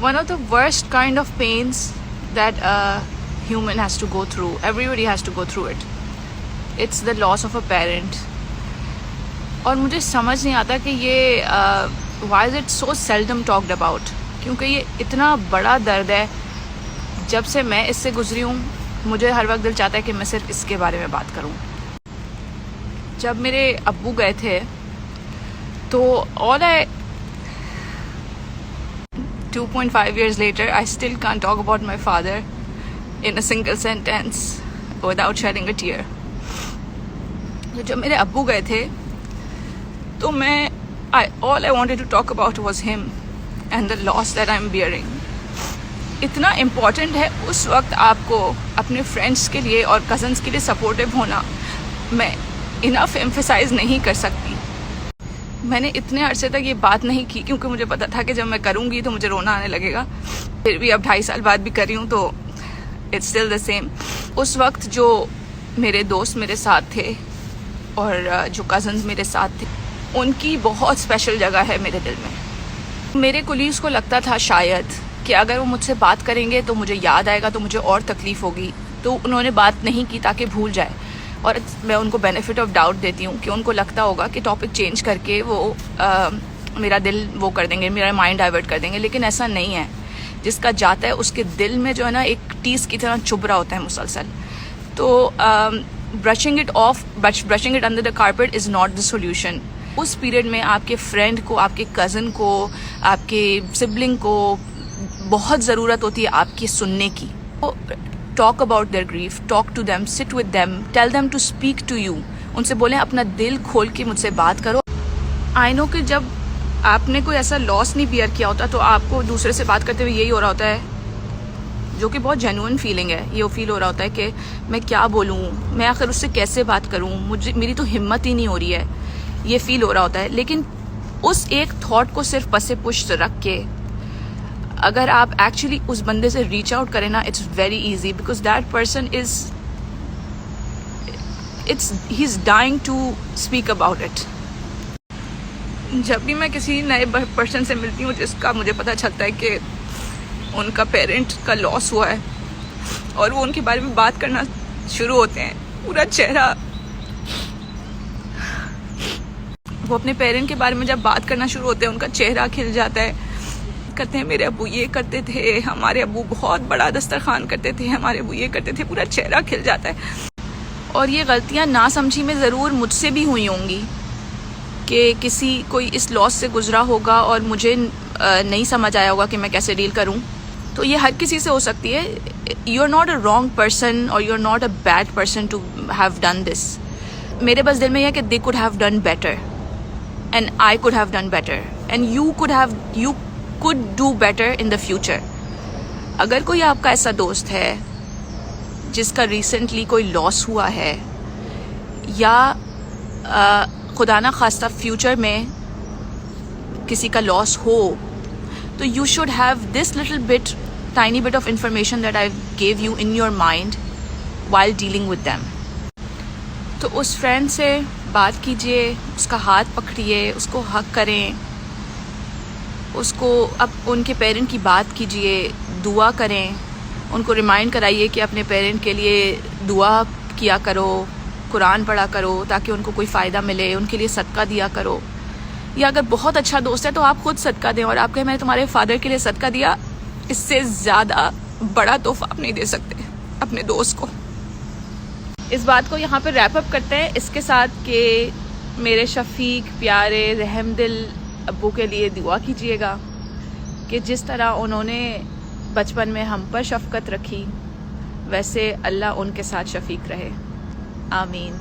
One of the worst kind of pains that a human has to go through, everybody has to go through it. It's the loss of a parent. और मुझे समझ नहीं आता कि ये why is it so seldom talked about, क्योंकि ये इतना बड़ा दर्द है. जब से मैं इससे गुजरी हूँ मुझे हर वक्त दिल चाहता है कि मैं सिर्फ इसके बारे में बात करूँ. जब मेरे अब्बू गए थे तो all I 2.5 years later I still can't talk about my father in a single sentence without shedding a tear. तो जब मेरे अब्बू गए थे तो मैं all I wanted to talk about was him and the loss that I'm bearing. इतना important है उस वक्त आपको अपने फ्रेंड्स के लिए और कज़न्स के लिए सपोर्टिव होना. मैं इनफ एम्फसाइज नहीं कर सकती. मैंने इतने अरसे तक ये बात नहीं की क्योंकि मुझे पता था कि जब मैं करूँगी तो मुझे रोना आने लगेगा. फिर भी अब 2.5 साल बाद भी कर रही हूँ तो इट्स स्टिल द सेम. उस वक्त जो मेरे दोस्त मेरे साथ थे और जो कज़न्स मेरे साथ थे उनकी बहुत स्पेशल जगह है मेरे दिल में. मेरे कुलीग्स को लगता था शायद कि अगर वो मुझसे बात करेंगे तो मुझे याद आएगा तो मुझे और तकलीफ़ होगी, तो उन्होंने बात नहीं की ताकि भूल जाए. और मैं उनको बेनिफिट ऑफ डाउट देती हूँ कि उनको लगता होगा कि टॉपिक चेंज करके वो मेरा दिल वो कर देंगे, मेरा माइंड डाइवर्ट कर देंगे. लेकिन ऐसा नहीं है. जिसका जाता है उसके दिल में जो है ना एक टीस की तरह चुभ रहा होता है मुसलसल. तो brushing it under the carpet is not the solution. उस पीरियड में आपके फ्रेंड को, आपके कज़न को, आपके सिबलिंग को बहुत ज़रूरत होती है आपकी सुनने की. Talk about their grief, talk to them, sit with them, tell them to speak to you. उनसे बोलें अपना दिल खोल के मुझसे बात करो. आई नो कि जब आपने कोई ऐसा लॉस नहीं बियर किया होता तो आपको दूसरे से बात करते हुए यही हो रहा होता है, जो कि बहुत जेन्युइन फीलिंग है. ये फील हो रहा होता है कि मैं क्या बोलूँ, मैं आखिर उससे कैसे बात करूँ, मेरी तो हिम्मत ही नहीं हो रही है. ये फील हो रहा होता है. लेकिन उस एक थॉट को सिर्फ पसे पुष्ट रख के अगर आप एक्चुअली उस बंदे से रीच आउट करें ना, it's very easy because that person he is dying to speak about it. जब भी मैं किसी नए पर्सन से मिलती हूँ जिसका मुझे पता चलता है कि उनका पेरेंट का लॉस हुआ है और वो उनके बारे में बात करना शुरू होते हैं, पूरा चेहरा, वो अपने पेरेंट के बारे में जब बात करना शुरू होते हैं उनका चेहरा खिल जाता है. कहते हैं मेरे अब्बू ये करते थे, हमारे अब्बू बहुत बड़ा दस्तरखान करते थे, हमारे अब्बू ये करते थे, पूरा चेहरा खिल जाता है. और ये गलतियां ना समझी में ज़रूर मुझसे भी हुई होंगी कि कोई इस लॉस से गुजरा होगा और मुझे नहीं समझ आया होगा कि मैं कैसे डील करूं. तो ये हर किसी से हो सकती है. You are not a wrong person और you are not a bad person to have done this. मेरे बस दिल में यह है कि they could have done better and I could have done better and you could do better in the future. अगर कोई आपका ऐसा दोस्त है जिसका रिसेंटली कोई लॉस हुआ है या खुदा ना खास्ता फ्यूचर में किसी का लॉस हो, तो you should have this tiny bit of information that I gave you in your mind while dealing with them. तो उस फ्रेंड से बात कीजिए, उसका हाथ पकड़िए, उसको हक करें, उसको अब उनके पेरेंट की बात कीजिए, दुआ करें, उनको रिमाइंड कराइए कि अपने पेरेंट के लिए दुआ किया करो, कुरान पढ़ा करो ताकि उनको कोई फ़ायदा मिले, उनके लिए सदका दिया करो. या अगर बहुत अच्छा दोस्त है तो आप खुद सदका दें और आप कहें मैंने तुम्हारे फादर के लिए सदका दिया. इससे ज़्यादा बड़ा तोहफा आप नहीं दे सकते अपने दोस्त को. इस बात को यहाँ पर रैप अप करते हैं इसके साथ कि मेरे शफीक प्यारे रहमदिल अब्बू के लिए दुआ कीजिएगा कि जिस तरह उन्होंने बचपन में हम पर शफ़क़त रखी वैसे अल्लाह उनके साथ शफीक रहे. आमीन.